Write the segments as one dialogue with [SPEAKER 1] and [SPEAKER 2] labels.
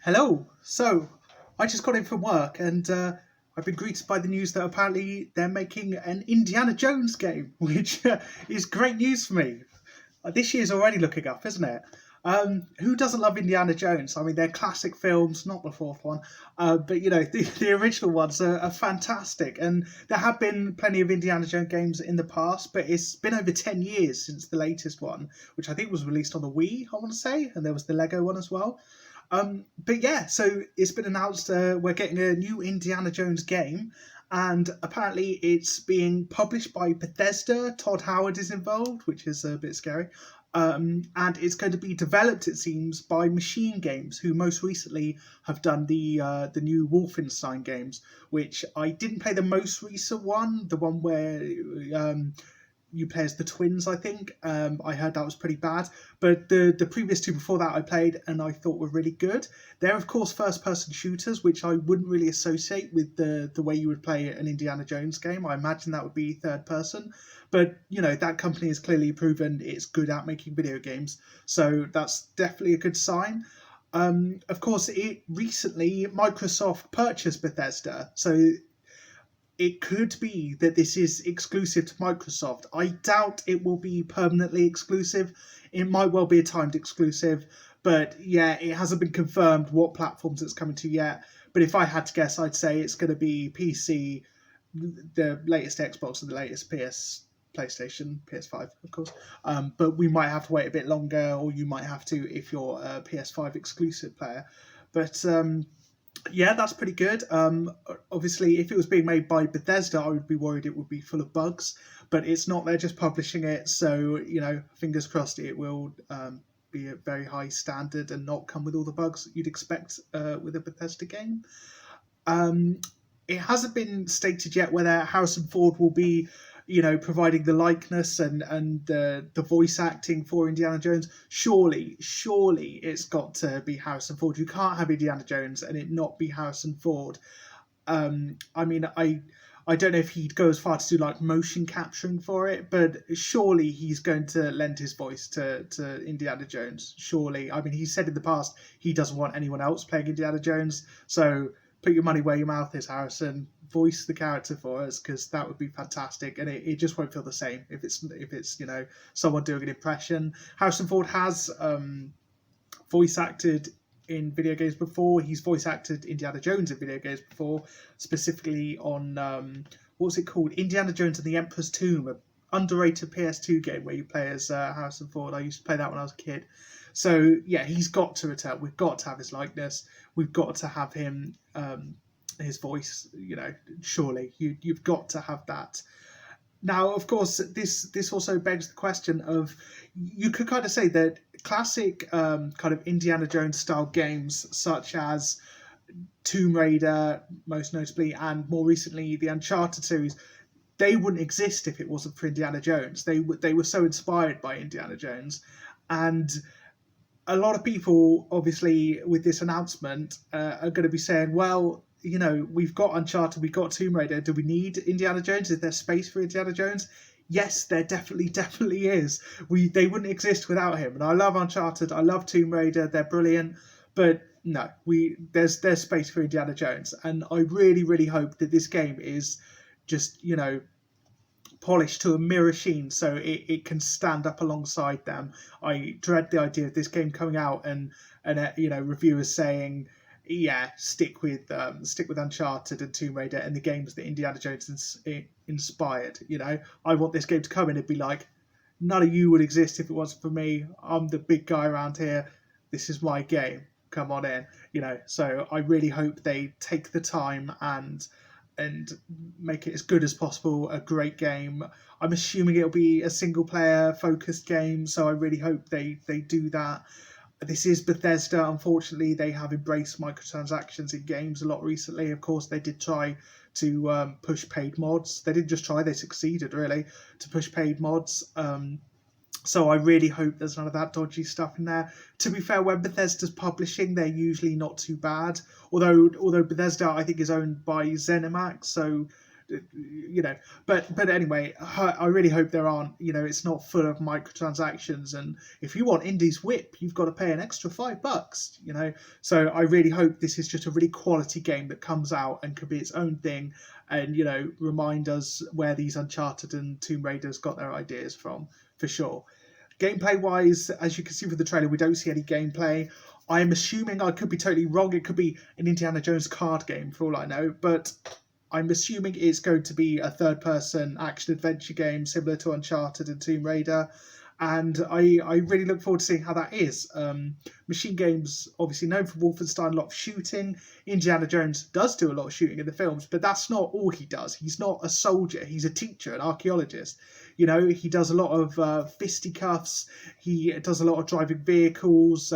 [SPEAKER 1] Hello. So, I just got in from work and I've been greeted by the news that apparently they're making an Indiana Jones game, which is great news for me. This year's already looking up, isn't it? Who doesn't love Indiana Jones? I mean, they're classic films, not the fourth one, but the original ones are fantastic. And there have been plenty of Indiana Jones games in the past, but it's been over 10 years since the latest one, which I think was released on the Wii, I want to say, and there was the Lego one as well. But yeah, so it's been announced we're getting a new Indiana Jones game, and apparently it's being published by Bethesda. Todd Howard is involved, which is a bit scary. And it's going to be developed, it seems, by Machine Games, who most recently have done the new Wolfenstein games, which I didn't play the most recent one, the one where you play as the twins, I think. I heard that was pretty bad. But the previous two before that I played and I thought were really good. They're, of course, first-person shooters, which I wouldn't really associate with the way you would play an Indiana Jones game. I imagine that would be third-person. But, that company has clearly proven it's good at making video games. So that's definitely a good sign. Of course, recently Microsoft purchased Bethesda. So it could be that this is exclusive to Microsoft. I doubt it will be permanently exclusive. It might well be a timed exclusive, but yeah, it hasn't been confirmed what platforms it's coming to yet. But if I had to guess, I'd say it's going to be PC, the latest Xbox, and the latest PlayStation, PS5, of course. But we might have to wait a bit longer, or you might have to if you're a PS5 exclusive player. But yeah, that's pretty good. Obviously, if it was being made by Bethesda, I would be worried it would be full of bugs. But it's not. They're just publishing it, so fingers crossed it will be a very high standard and not come with all the bugs that you'd expect with a Bethesda game. It hasn't been stated yet whether Harrison Ford will be providing the likeness and the voice acting for Indiana Jones. Surely it's got to be Harrison Ford. You can't have Indiana Jones and it not be Harrison Ford. I mean, I don't know if he'd go as far to do like motion capturing for it, but surely he's going to lend his voice to Indiana Jones. Surely. I mean, he said in the past he doesn't want anyone else playing Indiana Jones, so put your money where your mouth is, Harrison. Voice the character for us, because that would be fantastic, and it just won't feel the same if it's someone doing an impression. Harrison Ford has voice acted in video games before. He's voice acted Indiana Jones in video games before, specifically on what was it called? Indiana Jones and the Emperor's Tomb, an underrated PS2 game where you play as Harrison Ford. I used to play that when I was a kid. So yeah, he's got to return. We've got to have his likeness. We've got to have him, his voice. Surely you've got to have that. Now, of course, this also begs the question of, you could kind of say that classic kind of Indiana Jones style games, such as Tomb Raider, most notably, and more recently the Uncharted series, they wouldn't exist if it wasn't for Indiana Jones. They were so inspired by Indiana Jones, and a lot of people, obviously, with this announcement, are going to be saying, well, we've got Uncharted, we've got Tomb Raider. Do we need Indiana Jones? Is there space for Indiana Jones? Yes, there definitely is. They wouldn't exist without him. And I love Uncharted, I love Tomb Raider, they're brilliant. But no, there's space for Indiana Jones. And I really hope that this game is just, polished to a mirror sheen so it can stand up alongside them. I dread the idea of this game coming out and reviewers saying, yeah, stick with Uncharted and Tomb Raider and the games that Indiana Jones inspired. I want this game to come in and be like, none of you would exist if it wasn't for me. I'm the big guy around here. This is my game. Come on in. So I really hope they take the time and make it as good as possible, a great game. I'm assuming it'll be a single player focused game, so I really hope they do that. This is Bethesda. Unfortunately, they have embraced microtransactions in games a lot recently. Of course, they did try to push paid mods. They didn't just try, they succeeded, really, to push paid mods. So I really hope there's none of that dodgy stuff in there. To be fair, when Bethesda's publishing, they're usually not too bad. Although Bethesda, I think, is owned by ZeniMax, so But anyway, I really hope there aren't, it's not full of microtransactions, and if you want Indy's whip, you've got to pay an extra $5, so I really hope this is just a really quality game that comes out and could be its own thing, and remind us where these Uncharted and Tomb Raiders got their ideas from, for sure. Gameplay wise, as you can see from the trailer, we don't see any gameplay. I'm assuming, I could be totally wrong, it could be an Indiana Jones card game for all I know, but I'm assuming it's going to be a third-person action-adventure game similar to Uncharted and Tomb Raider, and I really look forward to seeing how that is. Machine Games, obviously known for Wolfenstein, a lot of shooting. Indiana Jones does do a lot of shooting in the films, but that's not all he does. He's not a soldier, he's a teacher, an archaeologist. He does a lot of fisticuffs, he does a lot of driving vehicles.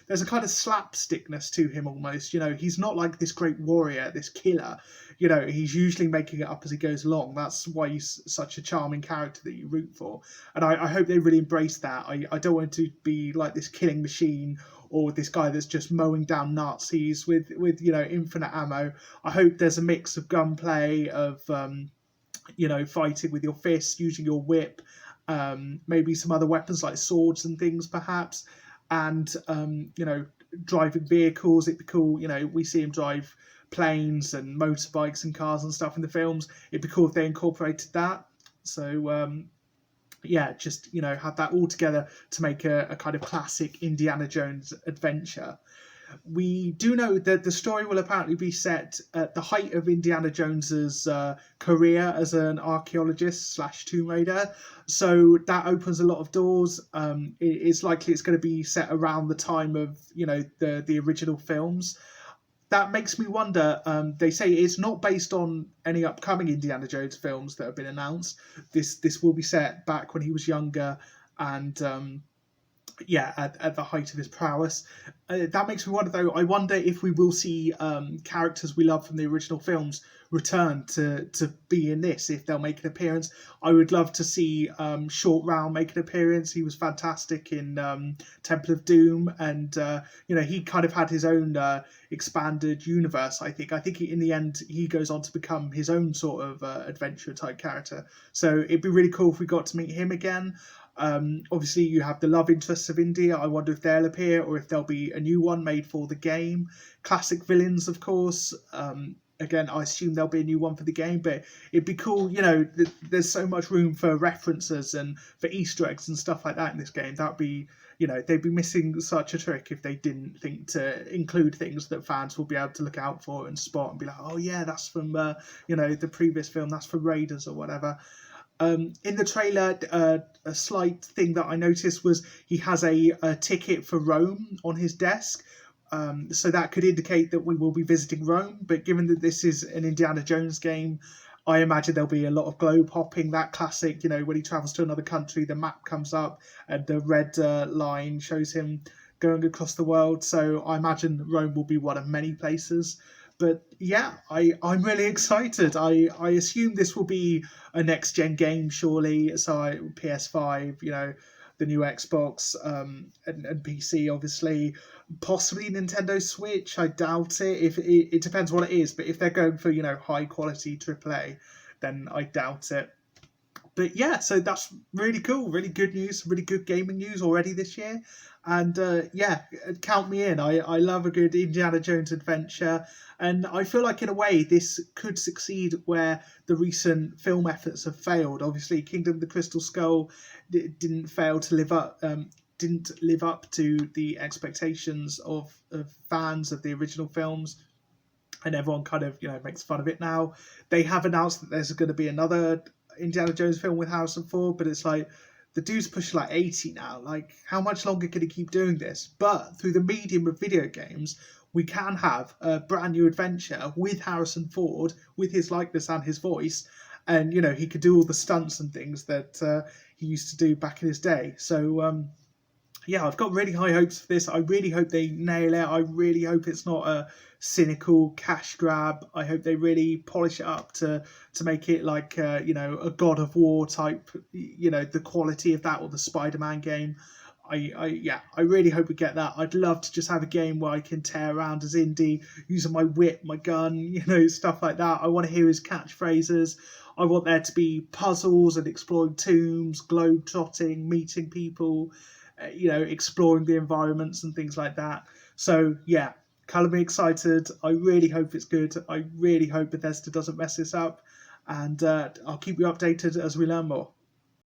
[SPEAKER 1] There's a kind of slapstickness to him almost. He's not like this great warrior, this killer. He's usually making it up as he goes along. That's why he's such a charming character that you root for. And I hope they really embrace that. I don't want to be like this killing machine or this guy that's just mowing down Nazis with infinite ammo. I hope there's a mix of gunplay, of fighting with your fists, using your whip, maybe some other weapons like swords and things perhaps, and driving vehicles. It'd be cool. We see him drive planes and motorbikes and cars and stuff in the films. It'd be cool if they incorporated that. So just have that all together to make a kind of classic Indiana Jones adventure. We do know that the story will apparently be set at the height of Indiana Jones's career as an archaeologist / Tomb Raider, so that opens a lot of doors. It's likely it's going to be set around the time of the original films. That makes me wonder. They say it's not based on any upcoming Indiana Jones films that have been announced. This will be set back when he was younger and at the height of his prowess. That makes me wonder, though. I wonder if we will see characters we love from the original films return to be in this, if they'll make an appearance. I would love to see Short Round make an appearance. He was fantastic in Temple of Doom, and he kind of had his own expanded universe. I think in the end he goes on to become his own sort of adventure type character. So it'd be really cool if we got to meet him again. Obviously you have the love interests of India. I wonder if they'll appear or if there'll be a new one made for the game. Classic villains, of course. Again, I assume there'll be a new one for the game, but it'd be cool. There's so much room for references and for Easter eggs and stuff like that in this game. That'd be, they'd be missing such a trick if they didn't think to include things that fans will be able to look out for and spot and be like, oh yeah, that's from the previous film, that's from Raiders or whatever. In the trailer, a slight thing that I noticed was he has a ticket for Rome on his desk. So that could indicate that we will be visiting Rome. But given that this is an Indiana Jones game, I imagine there'll be a lot of globe hopping. That classic, when he travels to another country, the map comes up and the red line shows him going across the world. So I imagine Rome will be one of many places. But yeah, I'm really excited. I assume this will be a next-gen game, surely. So PS5, the new Xbox, and PC, obviously. Possibly Nintendo Switch, I doubt it. If it depends what it is. But if they're going for, high-quality AAA, then I doubt it. But yeah, so that's really cool. Really good news. Really good gaming news already this year. And count me in. I love a good Indiana Jones adventure. And I feel like in a way this could succeed where the recent film efforts have failed. Obviously, Kingdom of the Crystal Skull didn't live up to the expectations of fans of the original films. And everyone kind of, makes fun of it now. They have announced that there's going to be another Indiana Jones film with Harrison Ford, but it's like, the dude's pushing like 80 now. Like, how much longer can he keep doing this? But through the medium of video games, we can have a brand new adventure with Harrison Ford, with his likeness and his voice. And, he could do all the stunts and things that he used to do back in his day. So, I've got really high hopes for this. I really hope they nail it. I really hope it's not a cynical cash grab. I hope they really polish it up to make it like, a God of War type, the quality of that, or the Spider-Man game. I really hope we get that. I'd love to just have a game where I can tear around as Indy, using my whip, my gun, stuff like that. I want to hear his catchphrases. I want there to be puzzles and exploring tombs, globe trotting, meeting people, exploring the environments and things like that. So yeah, color me excited. I really hope it's good. I really hope Bethesda doesn't mess this up, and I'll keep you updated as we learn more.